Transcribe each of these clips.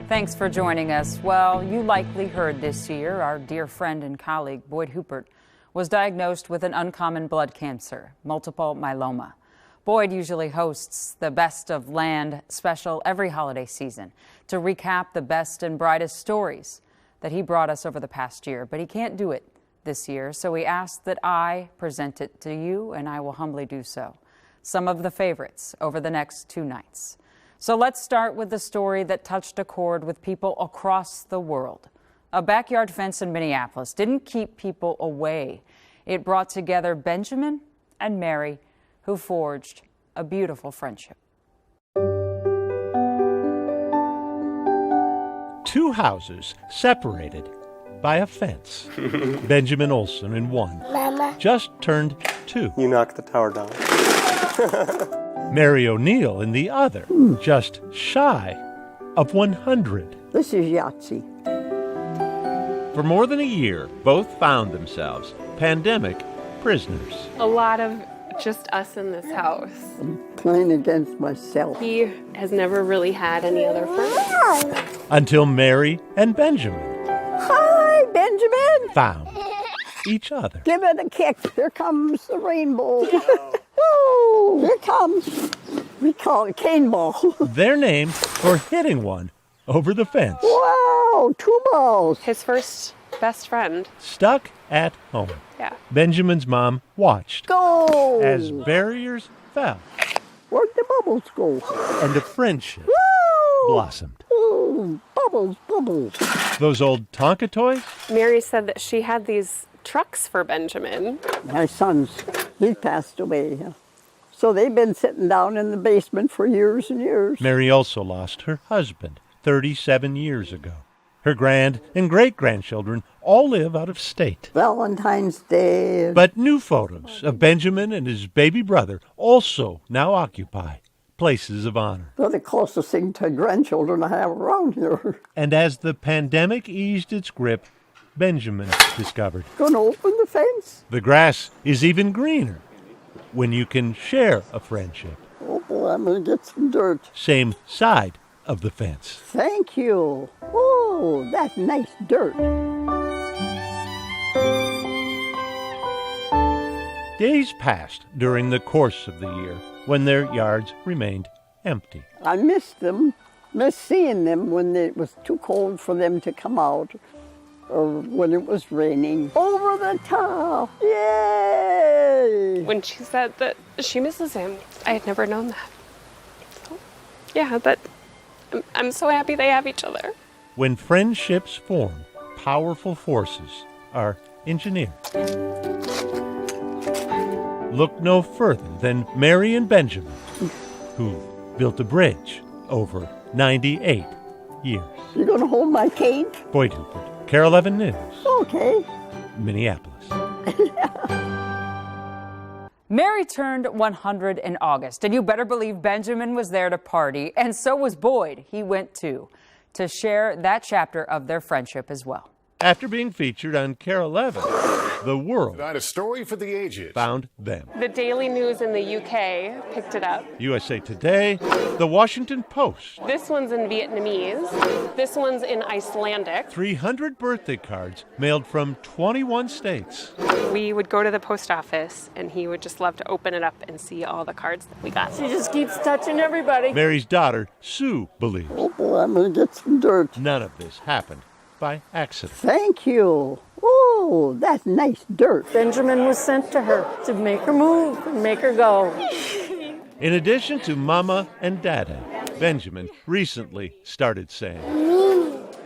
Thanks for joining us. Well, you likely heard this year our dear friend and colleague Boyd Huppert was diagnosed with an uncommon blood cancer, multiple myeloma. Boyd usually hosts the Best of Land special every holiday season to recap the best and brightest stories that he brought us over the past year, but he can't do it this year, so he asked that I present it to you, and I will humbly do so. Some of the favorites over the next 2 nights. So let's start with the story that touched a chord with people across the world. A backyard fence in Minneapolis didn't keep people away. It brought together Benjamin and Mary, who forged a beautiful friendship. 2 houses separated by a fence. Benjamin Olson in one, Mama. just turned 2. You knocked the tower down. Mary O'Neill in the other, just shy of 100. This is Yahtzee. For more than a year, both found themselves pandemic prisoners. A lot of just us in this house. I'm playing against myself. He has never really had any other friends. Until Mary and Benjamin Hi, Benjamin. found each other. Give it a kick. Here comes the rainbow. Woo! Here comes. We call it cane ball. Their name for hitting one over the fence. Wow, 2 balls. His first best friend. Stuck at home. Yeah. Benjamin's mom watched Go. as barriers fell Where'd the bubbles go? and a friendship Woo! blossomed. Ooh, bubbles, bubbles. Those old Tonka toys? Mary said that she had these trucks for Benjamin. My son's, he passed away. So they've been sitting down in the basement for years and years. Mary also lost her husband 37 years ago. Her grand and great-grandchildren all live out of state. Valentine's Day. But new photos of Benjamin and his baby brother also now occupy places of honor. They're the closest thing to grandchildren I have around here. And as the pandemic eased its grip, Benjamin discovered Gonna open the fence? the grass is even greener when you can share a friendship. Oh boy, I'm gonna get some dirt. Same side of the fence. Thank you. Oh, that's nice dirt. Days passed during the course of the year when their yards remained empty. I missed them, missed seeing them when it was too cold for them to come out or when it was raining. Over the top. Yay! When she said that she misses him, I had never known that. So, yeah, but I'm so happy they have each other. When friendships form, powerful forces are engineered. Look no further than Mary and Benjamin, who built a bridge over 98 years. You gonna hold my cake? Boyd Huppert, Carol 11 News, Okay. Minneapolis. Mary turned 100 in August, and you better believe Benjamin was there to party, and so was Boyd. He went too, to share that chapter of their friendship as well. After being featured on Carol 11, the world Tonight, a story for the ages. found them. The Daily News in the UK picked it up. USA Today, the Washington Post. This one's in Vietnamese. This one's in Icelandic. 300 birthday cards mailed from 21 states. We would go to the post office, and he would just love to open it up and see all the cards that we got. She just keeps touching everybody. Mary's daughter, Sue, believes Oh boy, I'm gonna get some dirt. none of this happened by accident. Thank you. Oh, that's nice dirt. Benjamin was sent to her to make her move and make her go. In addition to Mama and Dada, Benjamin recently started saying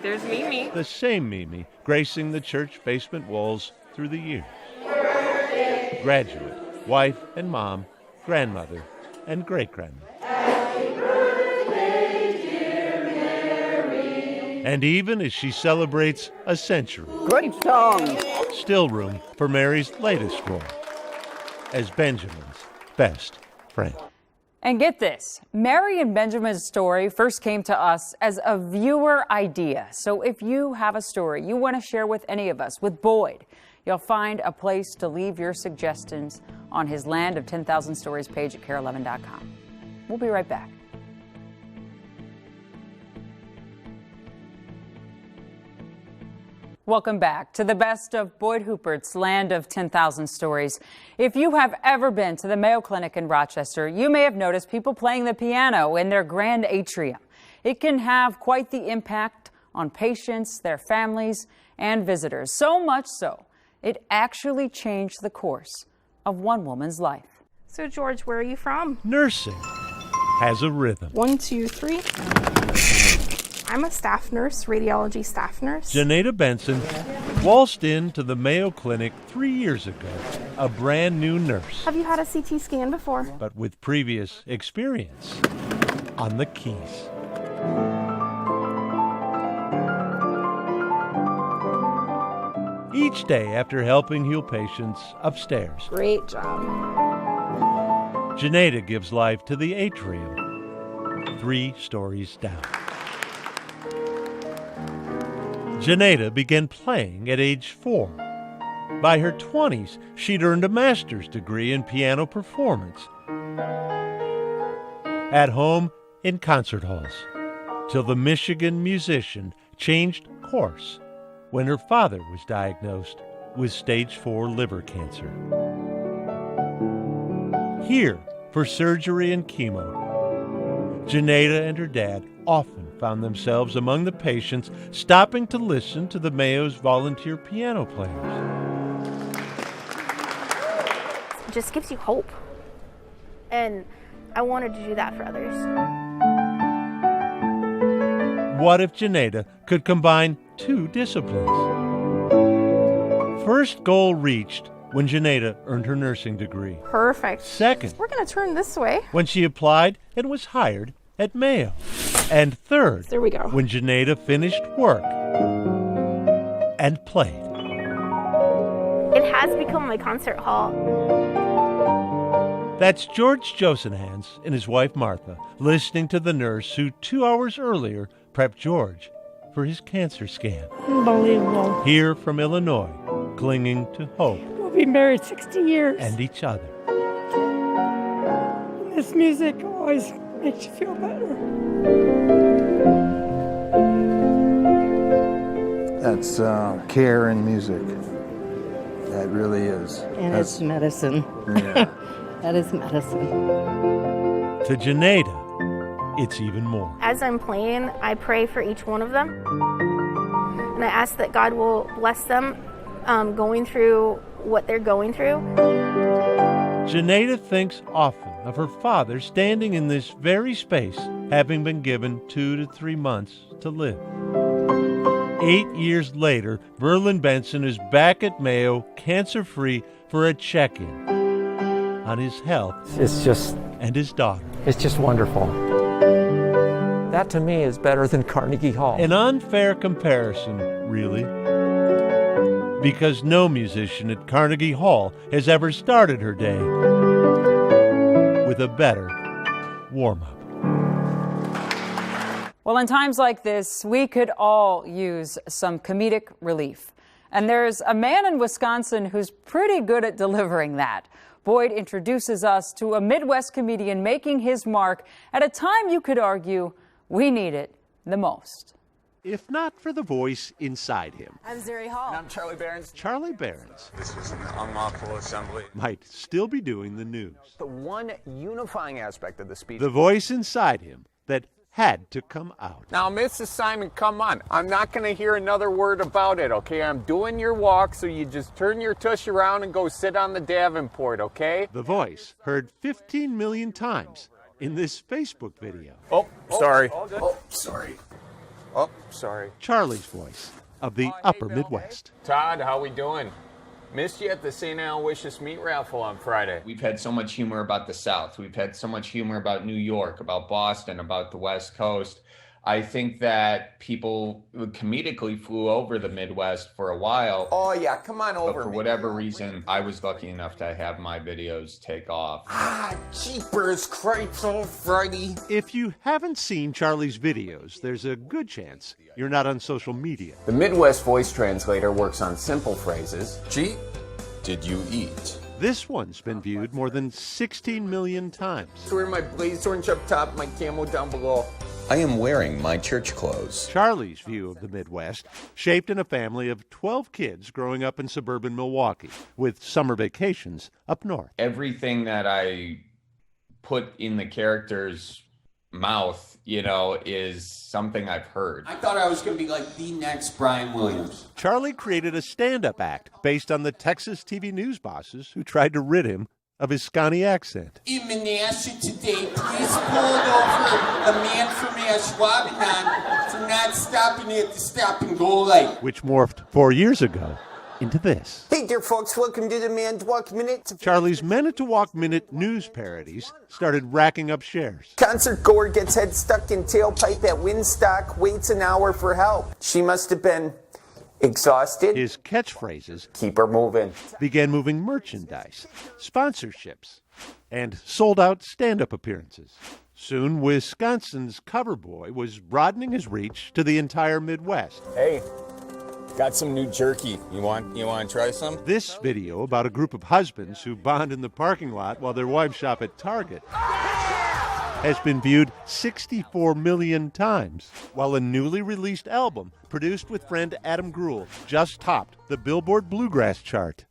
There's Mimi. the same Mimi gracing the church basement walls through the years. Graduate, wife and mom, grandmother, and great-grandmother. And even as she celebrates a century, Good song. still room for Mary's latest role as Benjamin's best friend. And get this, Mary and Benjamin's story first came to us as a viewer idea. So if you have a story you want to share with any of us, with Boyd, you'll find a place to leave your suggestions on his Land of 10,000 Stories page at KARE11.com. We'll be right back. Welcome back to the best of Boyd Huppert's Land of 10,000 Stories. If you have ever been to the Mayo Clinic in Rochester, you may have noticed people playing the piano in their grand atrium. It can have quite the impact on patients, their families, and visitors. So much so, it actually changed the course of one woman's life. So, George, where are you from? Nursing has a rhythm. 1, 2, 3. I'm a staff nurse, radiology staff nurse. Janeda Benson waltzed into the Mayo Clinic 3 years ago, a brand new nurse, Have you had a CT scan before? but with previous experience on the keys. Each day after helping heal patients upstairs, Great job. Janeda gives life to the atrium, 3 stories down. Janeda began playing at age 4. By her 20s, she'd earned a master's degree in piano performance. At home, in concert halls, till the Michigan musician changed course when her father was diagnosed with stage 4 liver cancer. Here, for surgery and chemo, Janeda and her dad often found themselves among the patients stopping to listen to the Mayo's volunteer piano players. It just gives you hope. And I wanted to do that for others. What if Janeda could combine 2 disciplines? First goal reached when Janeda earned her nursing degree. Perfect. Second, We're going to turn this way. when she applied and was hired at Mayo. And third, There we go. when Janeda finished work and played. It has become my concert hall. That's George Josenhans and his wife Martha listening to the nurse who 2 hours earlier prepped George for his cancer scan. Unbelievable. Here from Illinois, clinging to hope We'll be married 60 years. and each other. This music always makes you feel better. That's care and music. That really is. And it's medicine. Yeah. That is medicine. To Janeda, it's even more. As I'm playing, I pray for each one of them. And I ask that God will bless them going through what they're going through. Janeda thinks often of her father standing in this very space, having been given 2 to 3 months to live. 8 years later, Verlin Benson is back at Mayo, cancer-free, for a check-in on his health and his daughter. It's just wonderful. That to me is better than Carnegie Hall. An unfair comparison, really, because no musician at Carnegie Hall has ever started her day with a better warm-up. Well, in times like this, we could all use some comedic relief. And there's a man in Wisconsin who's pretty good at delivering that. Boyd introduces us to a Midwest comedian making his mark at a time you could argue we need it the most. If not for the voice inside him, I'm Zuri Hall. And I'm Charlie Behrens. Charlie Behrens This was an unlawful assembly. might still be doing the news. The one unifying aspect of the speech. The voice inside him that had to come out. Now, Mrs. Simon, come on. I'm not going to hear another word about it, okay? I'm doing your walk, so you just turn your tush around and go sit on the Davenport, okay? The voice heard 15 million times in this Facebook video. Oh, sorry. Oh, sorry. Oh, sorry. Charlie's voice of the upper Midwest. Todd, how we doing? Missed you at the St. Aloysius meat raffle on Friday. We've had so much humor about the South. We've had so much humor about New York, about Boston, about the West Coast. I think that people comedically flew over the Midwest for a while. Oh, yeah, come on over. But for whatever reason, I was lucky enough to have my videos take off. Ah, jeepers, Creepsel Freddy. If you haven't seen Charlie's videos, there's a good chance you're not on social media. The Midwest voice translator works on simple phrases. Gee, did you eat? This one's been viewed more than 16 million times. Wearing my blaze orange up top, my camo down below. I am wearing my church clothes. Charlie's view of the Midwest, shaped in a family of 12 kids growing up in suburban Milwaukee, with summer vacations up north. Everything that I put in the character's mouth, is something I've heard. I thought I was going to be like the next Brian Williams. Charlie created a stand-up act based on the Texas TV news bosses who tried to rid him of his Scotty accent. In Menasha today, police pulled over a man from Ashwaubenon for not stopping at the stop-and-go light. Which morphed 4 years ago into this. Hey dear folks, welcome to the Manitowoc Minute. Charlie's Manitowoc Minute news parodies started racking up shares. Concert goer gets head stuck in tailpipe at Winstock, waits an hour for help. She must have been exhausted. His catchphrases, keep her moving, began moving merchandise, sponsorships, and sold-out stand-up appearances. Soon, Wisconsin's cover boy was broadening his reach to the entire Midwest. Hey, got some new jerky. You want to try some? This video about a group of husbands who bond in the parking lot while their wives shop at Target has been viewed 64 million times, while a newly released album produced with friend Adam Greuel just topped the Billboard Bluegrass chart.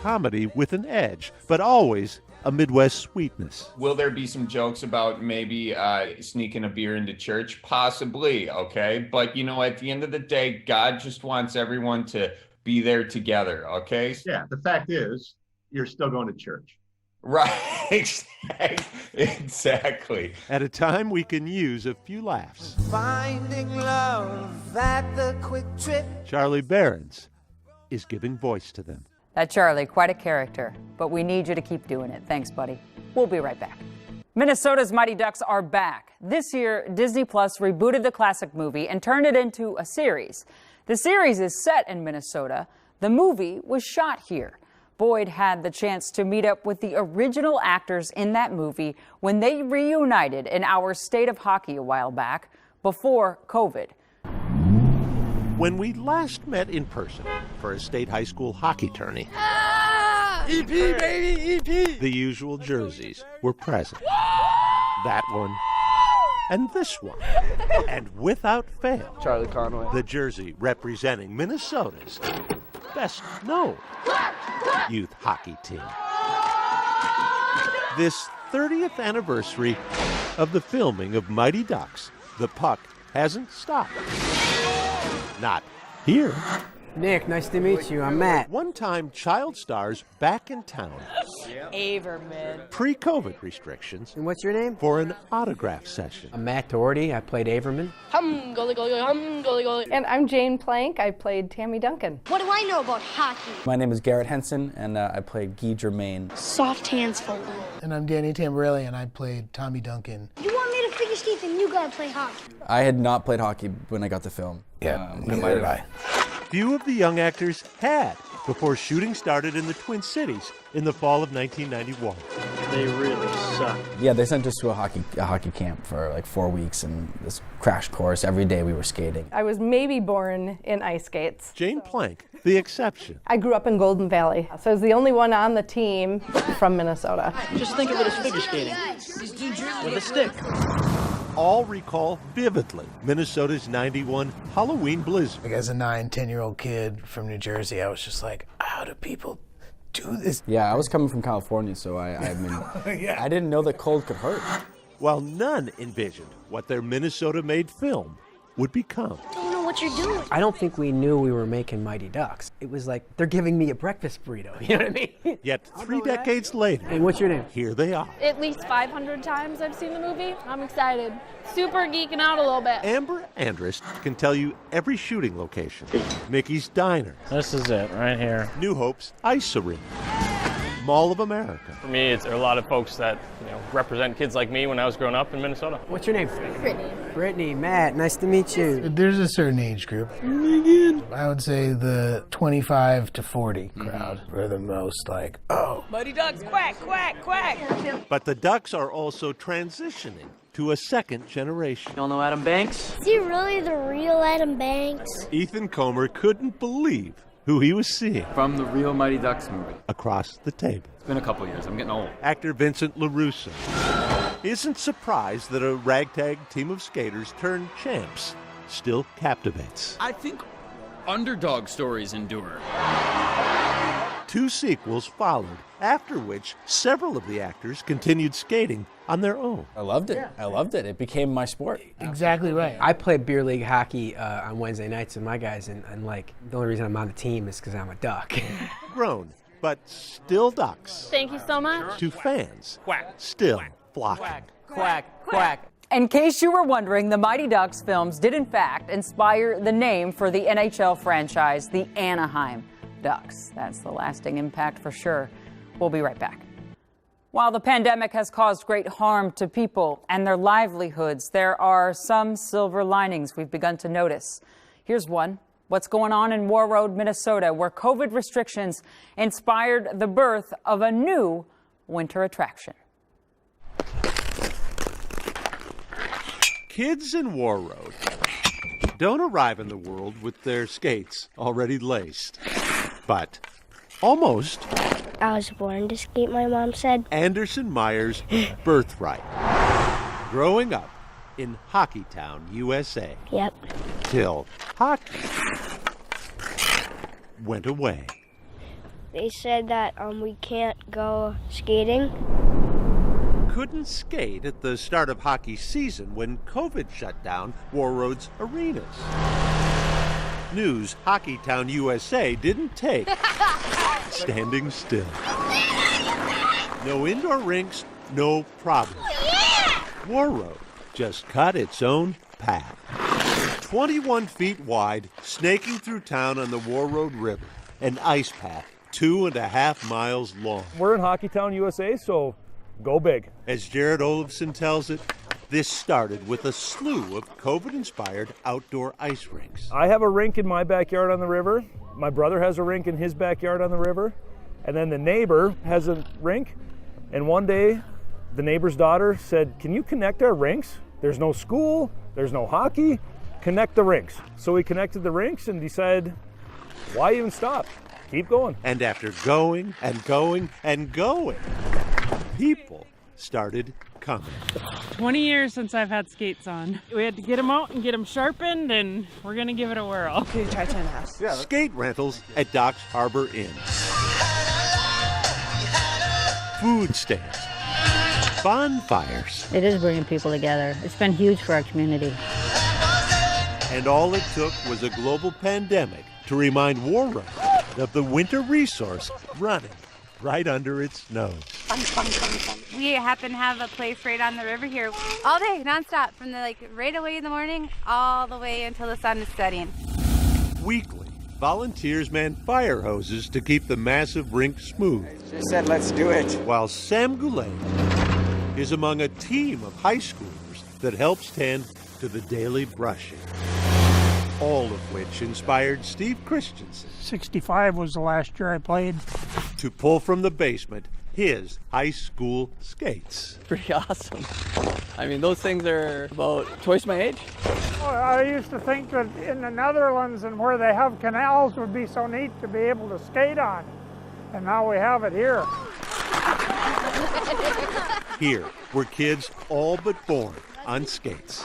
Comedy with an edge, but always a Midwest sweetness. Will there be some jokes about maybe sneaking a beer into church? Possibly, okay? But, at the end of the day, God just wants everyone to be there together, okay? Yeah, the fact is, you're still going to church. Right, exactly. At a time we can use a few laughs. Finding love at the Quick Trip. Charlie Berens is giving voice to them. That Charlie, quite a character, but we need you to keep doing it. Thanks, buddy. We'll be right back. Minnesota's Mighty Ducks are back. This year, Disney Plus rebooted the classic movie and turned it into a series. The series is set in Minnesota. The movie was shot here. Boyd had the chance to meet up with the original actors in that movie when they reunited in our State of Hockey a while back, before COVID. When we last met in person for a state high school hockey tourney, EP, baby, EP! The usual jerseys were present. That one and this one. And without fail, Charlie Conway, the jersey representing Minnesota's best known youth hockey team. This 30th anniversary of the filming of Mighty Ducks, the puck hasn't stopped. Not here. Nick, nice to meet you. I'm Matt. One-time child stars back in town. Averman. Pre-COVID restrictions. And what's your name? For an autograph session. I'm Matt Doherty. I played Averman. Goalie, goalie, goalie, goalie. And I'm Jane Plank. I played Tammy Duncan. What do I know about hockey? My name is Garrett Henson, and I played Guy Germain. Soft hands for one. And I'm Danny Tamborelli, and I played Tommy Duncan. You want me to figure Steve, and you gotta play hockey. I had not played hockey when I got the film. Yeah, neither did I. Few of the young actors had before shooting started in the Twin Cities in the fall of 1991. They really suck. Yeah, they sent us to a hockey camp for like 4 weeks, and this crash course. Every day we were skating. I was maybe born in ice skates. Jane Plank, the exception. I grew up in Golden Valley, so I was the only one on the team from Minnesota. Just think of it as figure skating. With a stick. All recall vividly Minnesota's 91 Halloween blizzard. Like as a 9-10-year-old kid from New Jersey, I was just like, how do people do this? Yeah, I was coming from California, so I mean, yeah. I didn't know that cold could hurt. While none envisioned what their Minnesota-made film would become. I don't know what you're doing. I don't think we knew we were making Mighty Ducks. It was like, they're giving me a breakfast burrito, you know what I mean? Yet 3 decades later, and what's your name? Here they are. At least 500 times I've seen the movie. I'm excited. Super geeking out a little bit. Amber Andrus can tell you every shooting location. Mickey's Diner. This is it, right here. New Hope's Ice Arena. Mall of America. For me, there are a lot of folks that represent kids like me when I was growing up in Minnesota. What's your name? Brittany. Brittany, Matt, nice to meet you. There's a certain age group. I would say the 25 to 40 crowd are the most like, oh. Mighty Ducks, quack, quack, quack. But the Ducks are also transitioning to a second generation. Y'all know Adam Banks? Is he really the real Adam Banks? Ethan Comer couldn't believe who he was seeing. From the real Mighty Ducks movie. Across the table. It's been a couple years. I'm getting old. Actor Vincent LaRusso. isn't surprised that a ragtag team of skaters turned champs still captivates. I think underdog stories endure. 2 sequels followed, after which several of the actors continued skating on their own. I loved it. I loved it. It became my sport. Exactly right. I played beer league hockey on Wednesday nights with my guys, and like the only reason I'm on the team is because I'm a duck. Grown, but still ducks. Thank you so much. To fans, still flocking. Quack, quack. In case you were wondering, the Mighty Ducks films did in fact inspire the name for the NHL franchise, the Anaheim Ducks. That's the lasting impact for sure. We'll be right back. While the pandemic has caused great harm to people and their livelihoods, there are some silver linings we've begun to notice. Here's one. What's going on in Warroad, Minnesota, where COVID restrictions inspired the birth of a new winter attraction. Kids in Warroad don't arrive in the world with their skates already laced, but almost. I was born to skate, my mom said. Anderson Meyer's birthright. Growing up in Hockeytown, USA. Yep. Till hockey went away. They said that we can't go skating. Couldn't skate at the start of hockey season when COVID shut down Warroad's arenas. News Hockeytown, USA didn't take standing still. No indoor rinks, no problem. Warroad just cut its own path. 21 feet wide, snaking through town on the Warroad River, an ice path 2.5 miles long. We're in Hockeytown, USA, so go big. As Jared Olafson tells it, this started with a slew of COVID-inspired outdoor ice rinks. I have a rink in my backyard on the river. My brother has a rink in his backyard on the river. And then the neighbor has a rink. And one day, the neighbor's daughter said, "Can you connect our rinks? There's no school, there's no hockey. Connect the rinks." So we connected the rinks and decided, why even stop? Keep going. And after going and going and going, people started coming. 20 years since I've had skates on. We had to get them out and get them sharpened, and we're going to give it a whirl. Can you try 10.5? Yeah. Skate rentals at Docks Harbor Inn. Food stands. Bonfires. It is bringing people together. It's been huge for our community. And all it took was a global pandemic to remind Warroad of the winter resource running right under its nose. We happen to have a place right on the river here all day, nonstop, from right away in the morning all the way until the sun is setting. Weekly, volunteers man fire hoses to keep the massive rink smooth. She said, let's do it. While Sam Goulet is among a team of high schoolers that helps tend to the daily brushing. All of which inspired Steve Christensen. 65 was the last year I played. To pull from the basement his high school skates. Pretty awesome. I mean, those things are about twice my age. Well, I used to think that in the Netherlands and where they have canals would be so neat to be able to skate on. And now we have it here. Here, where kids all but born on skates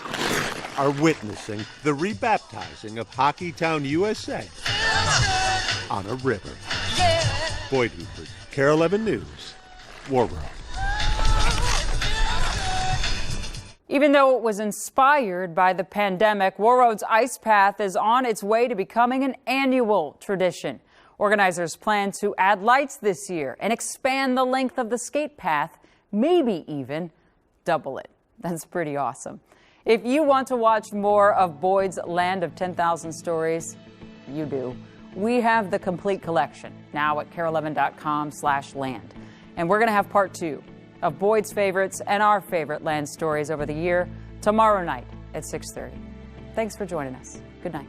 are witnessing the rebaptizing of Hockeytown, USA on a river. Boyd Hooper, KARE 11 News, Warroad. Even though it was inspired by the pandemic, Warroad's Ice Path is on its way to becoming an annual tradition. Organizers plan to add lights this year and expand the length of the skate path, maybe even double it. That's pretty awesome. If you want to watch more of Boyd's Land of 10,000 Stories, you do. We have the complete collection now at kare11.com/land. And we're going to have part 2 of Boyd's favorites and our favorite land stories over the year tomorrow night at 6:30. Thanks for joining us. Good night.